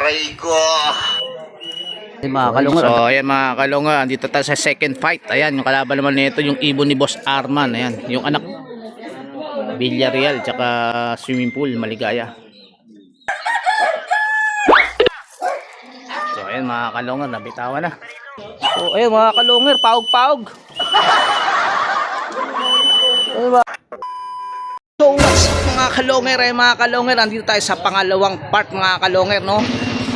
Aray ko. Mga kalungar. So ayan mga kalungar, andito tayo sa second fight. Ayan, yung kalaban naman nito yung ibon ni Boss Arman. Ayan, yung anak Villarreal tsaka swimming pool Maligaya. So ayan mga kalungar, nabitawan na. So ayan mga kalungar, paog-paog. So what's up mga kalungar, mga kalungar, andito tayo sa pangalawang part mga kalungar, no?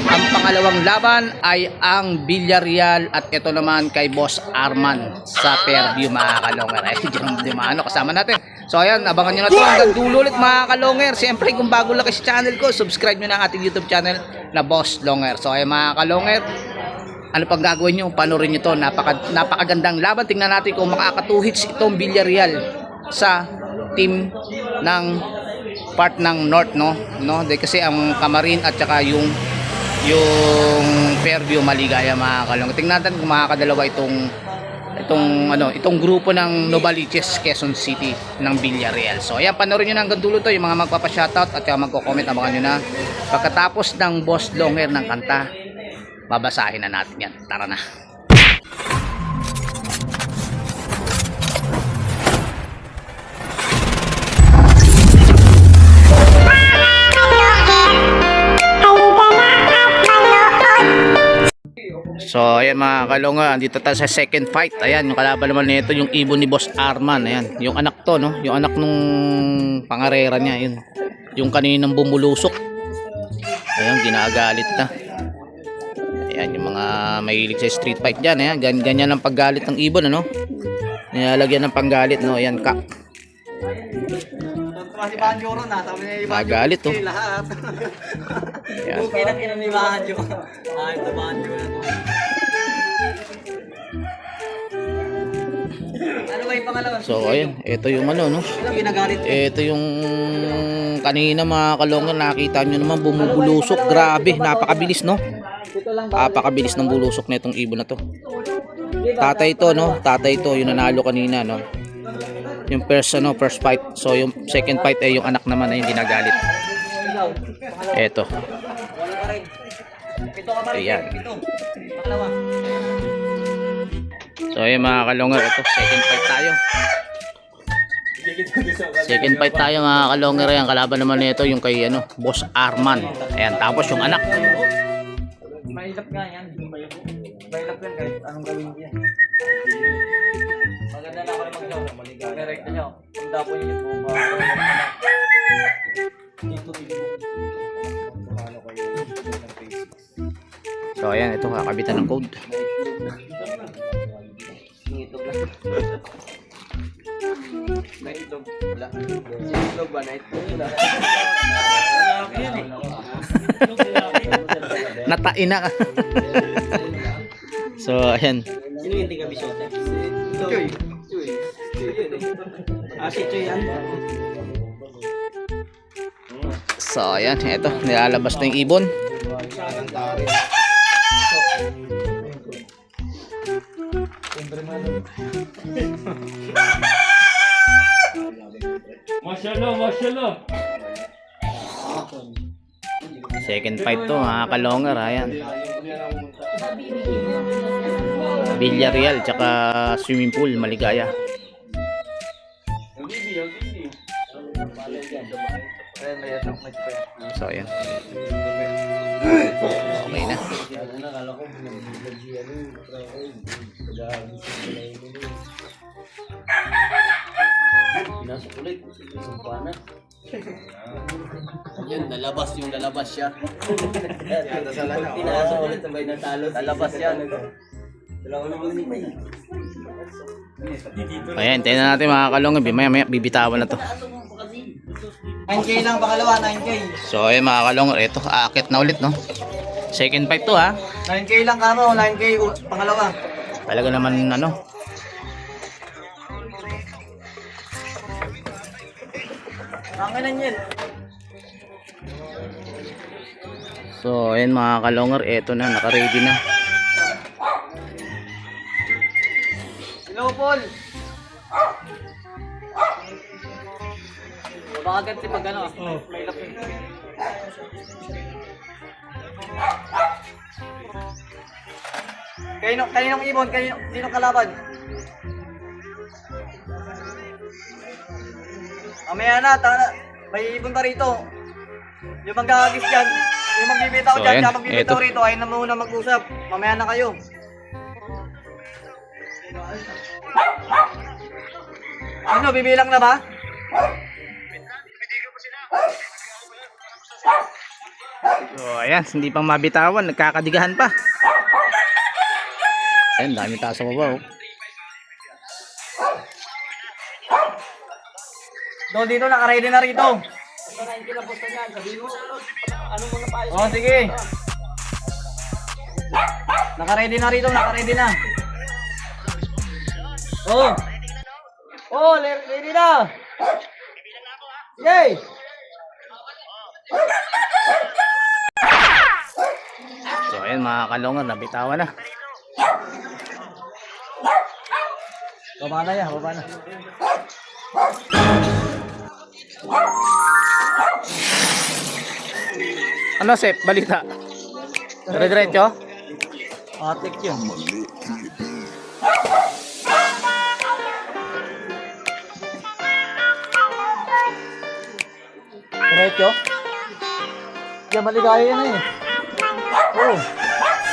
Ang pangalawang laban ay ang Villarreal at ito naman kay Boss Arman sa Fairview mga kalungar. Ay, ano kasama natin. So ayan, abangan nyo na ito hanggang dulo ulit mga kalungar. Siyempre kung bago lang kayo sa channel ko, subscribe nyo na ang ating YouTube channel na Boss Longer. So ayan mga kalungar, ano pang gagawin nyo? Panoorin nyo ito. Napakagandang laban. Tingnan natin kung makaka-2 hits itong Villarreal sa team ng part ng North, no? Dahil kasi ang Camarin at saka yung Fairview Maligaya mga kalungar. Tingnan natin kung makakadalawa itong grupo ng Novaliches Quezon City ng Villarreal. So ayan, panoorin nyo na hanggang dulo to, yung mga magpapa-shoutout at yung magko-comment, abangan nyo na. Pagkatapos ng Boss Longer ng kanta, babasahin na natin yan. Tara na. So ayan mga kalungar, andito tayo sa second fight. Ayan, yung kalaban naman nito yung ibon ni Boss Arman. Ayan, yung anak to, no? Yung anak nung pangarera niya, yun. Yung kaninang bumulusok. Ayan, ginagalit na. Ayan, yung mga mahilig sa street fight dyan. Ayan, ganyan ang paggalit ng ibon, ano? Nilalagyan ng panggalit, no? Ayan, kak. Magalit, oh. Ayan. So ayan, ito yung ano, no? Ito yung kanina mga kalungar, nakita nyo naman bumubulusok. Grabe, napakabilis, no? Napakabilis ng bulusok na itong ibon na to. Tatay to, no? Tatay to, yung nanalo kanina, no? Yung first fight. So yung second fight ay yung anak naman ay yung ginagalit. Ito. Ayan. So ayan mga kalungar, ito second fight tayo. Second fight tayo mga kalungar. Ayan, kalaban naman nito yung kay Boss Arman. Ayan, tapos yung anak. Mahirap nga yan. Mahirap yan kahit anong gawin niya. Maganda na ako rin mag-job. Direct nyo. Kung dapo nyo yung buong So ayan, ito kakabitan ng code. Naitlog. Wala. Naitlog ba? Naitlog nila. Natain na. So ayan. Sino yung tiga bisote? Choy. Si Choy yan. So ayan, ito nilalabas na yung ibon. Masyaallah. Second fight to mga kalungar. Ayan, Villarreal tsaka swimming pool Maligaya. So ayan, okay na. Pinasok ulit. Sumpana. Yun, lalabas siya. Pinasok ulit, sabay natalo. Lalabas yan. Dalawa naman ni May. Ayan, tingnan natin mga kalungar. Maya bibitawan na to. 9K lang pangalawa, 9K. So ayan mga kalungar, ito aakit na ulit, no? Second fight to, ha? 9K lang kamo, 9K pangalawa. Talaga naman Pangalan yan. So ayan mga kalungar, ito na, naka-ready na. Hello, Paul. Baka ganti pag may laki. Kaninong ibon? Sinong kalaban? Mamaya na, may ibon pa rito. Yung magkakagis dyan, yung magbibitaw So, dyan, ayan, yung magbibitaw eto. rito, ay na muna mag-usap. Mamaya na kayo. Ano, bibilang na ba? So ayan, hindi pang mabitawan, nagkakadigahan pa. Ayan, dami taas sa baba oh. Do, dito, nakaready na rito. Oh, sige. Nakaready na rito, nakaready na. Oh. Oh, ready na. Yay! So ayan mga kalongan, nabitawan na. Baba na yan, baba na. Ano Sep, balita? Dire-diretso? Atik yun. Diretso? Yan, maligaya yan eh. Oh.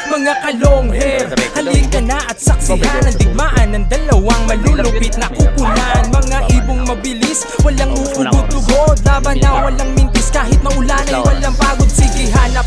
Mga kalongher, halika na at saksihan ang digmaan ng dalawang malulupit na kupunan. Mga ibong mabilis, walang uugod-ugod, laban na walang mintis kahit maulan ay walang pagod. Sige hanap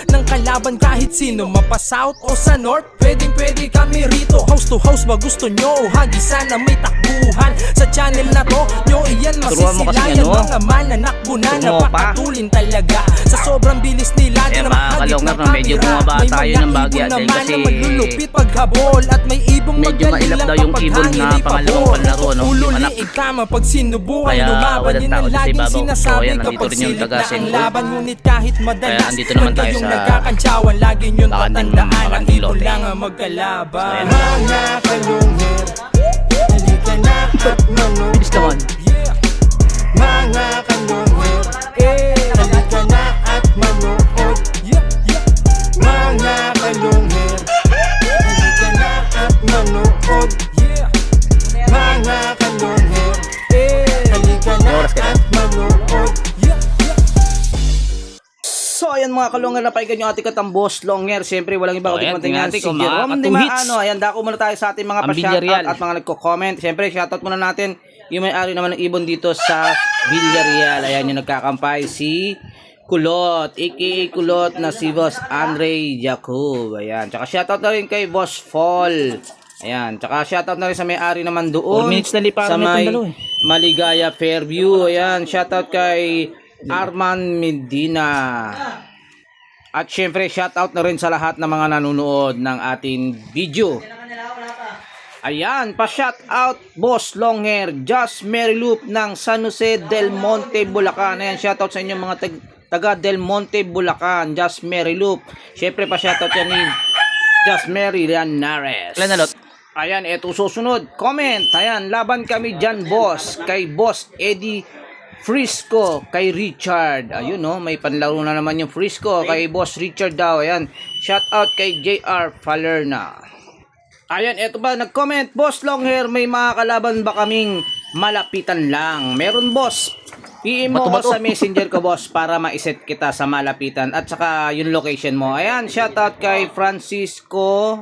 ng kalaban kahit sino, mapa-south o sa north, pwede kami rito. House to house ba gusto nyo o hagisan na may takbuhan? Sa channel na to, nyo iyan Turuan mo kasi masisilayan. ano? Mga mananakbo na Turuan mo pa. napakatulin talaga. Sa sobrang bilis nila, Ayan, di na mga mahagip kalongger, ng no, medyo kamera. bumaba May tayo mga ng bagya ibon dahil naman kasi na maglulupit paghabol at may ibong medyo magaling mailap lang daw yung kapag ibon na hangin pangalawang ipabor. palaro, no? Ulo Yung anak. liig tama pag sinubukan Kaya lumaban, walang yun tao ang sa laging ibabaw. So, sinasabi ayan, nandito kapag rin yung silip na taga ang Senko. laban. Ngunit kahit madalas Kaya andito naman tayo yung sa nagkakantsawan, lagi yun Bakandang- tatandaan ang Bakandang ibon Lote. lang ang magkalaban. So, ayan. Mga kalungher, halika na at manood. Bilis naman. Yeah. Mga kalungher, halika na at manood. Yeah, yeah. Mga kalungher, halika na at manood. Yeah. Mga kalungher, halika na Oras ka na. at manood. Yeah, yeah. So ayan mga kalongan, napaigan yung ating katambos Longher. Siyempre walang iba kundi ayan, kumantingan tingnan si natin kung Jerome makaka Di 2 hits. Maano. Ayan, dako muna tayo sa ating mga Ang pa-shoutout Villarreal. at mga nagko-comment. Siyempre shoutout muna natin yung may-ari naman ng ibon dito sa Villarreal. Ayan yung nagkakampay, si Kulot, aka Kulot na si Boss Andre Jacob. Ayan, tsaka shoutout na rin kay Boss Fall. Ayan, tsaka shoutout na rin sa may-ari naman 4 doon minutes na liparan sa na itong may dalawa eh. Maligaya Fairview. Ayan, shoutout kay Arman Medina. At syempre shoutout na rin sa lahat ng mga nanonood ng ating video. Ayan, pa-shoutout Boss Longhair, Just Mary Loop ng San Jose del Monte, Bulacan. Ayan, shoutout sa inyong mga taga Del Monte, Bulacan, Just Mary Loop. Syempre pa-shoutout yan ni Just Mary Llanares. Ayan, eto susunod. Comment. Ayan, laban kami dyan, boss. Kay Boss Eddie Frisco, kay Richard. Ayun, no, may panlaro na naman yung Frisco. Kay Boss Richard daw. Ayan, shout out kay JR Falerna. Ayan, eto ba, nag-comment. Boss Longhair, may mga kalaban ba kaming malapitan lang? Meron, boss. PM mo ko sa messenger ko, boss, para ma-set kita sa malapitan. At saka yung location mo. Ayan, shout out kay Francisco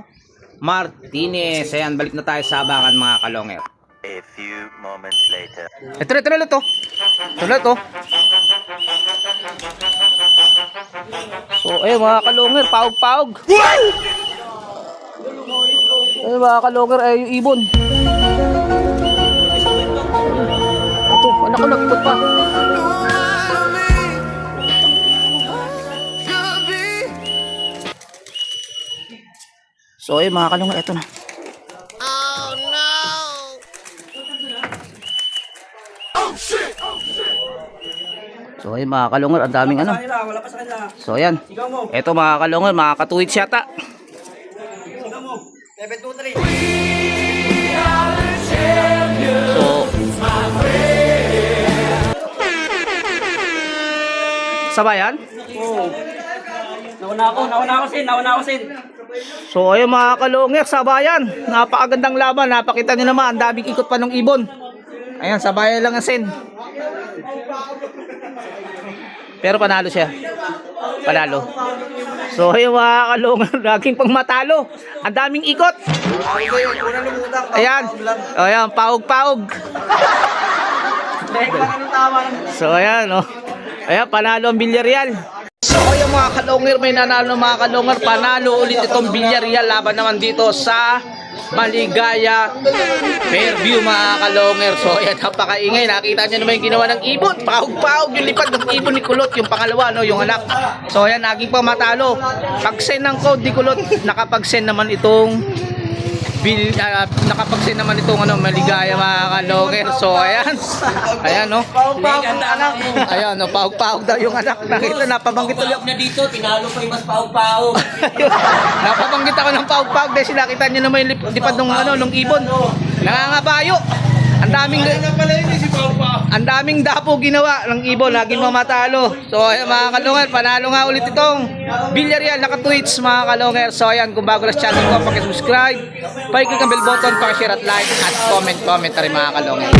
Martinez. Ayan, balik na tayo sa Abakan, mga kalongher. A few moments later. Ito na to. Ito na to. So, ayun mga kalongher, paog-paog. Ayun mga kalongher, ay yung ibon. Ito, anak ko nagput pa. So, ayun mga kalongher, ito na. So ayun mga kalungan, ang daming ano. Wala pa sa kanila. So ayan. Eto mga kalungan, makakatuwid siya ta. Tingnan mo. 7, 2, 3. So Sabayan? Oo. Nauna ako, Sin. So ayun mga kalongers, sabayan. Napakagandang laban. Napakita nyo naman, ang daming ikot pa ng ibon. Ayan, sabayan lang ang Sin. Pero panalo siya. Panalo. So ayun mga kalongers, laging pang matalo. Ang daming ikot. Unang lumutang. Ayan. Ayan, paug-paug. So ayan, oh. Ayan, panalo ang Villarreal. So ayun mga kalonger, may nanalo mga kalonger. Panalo ulit itong Villarreal. Laban naman dito sa Maligaya Fairview mga kalonger. So ayan, napakaingay. Nakita nyo naman yung ginawa ng ibon. Paug-paug yung lipad ng ibon ni Kulot. Yung pangalawa, no, yung anak. So ayan, naging pa matalo. Pag-send ng code ni Kulot, nakapag-send naman itong nakapag-send naman itong Maligaya mga kalonger. So ayan. Ayan, no. Paug-paug ang anak. Ayan, no, paug-paug daw yung anak. Nakita, napabanggit ulit. na dito, tinalo pa yung mas paug-paug. Napabanggit ako ng paug-paug dahil nakita nyo naman yung lipad ng ibon. Nangangabayo. Ang daming dapo ginawa ng ibon, laging mamatalo. So ayan mga kalungan, panalo nga ulit itong Villarreal, naka-tweets mga kalungan. So ayan, kung bago lang sa channel ko, pakisubscribe, pakiclick ang bell button, pakishare at like, at comment rin mga kalungan.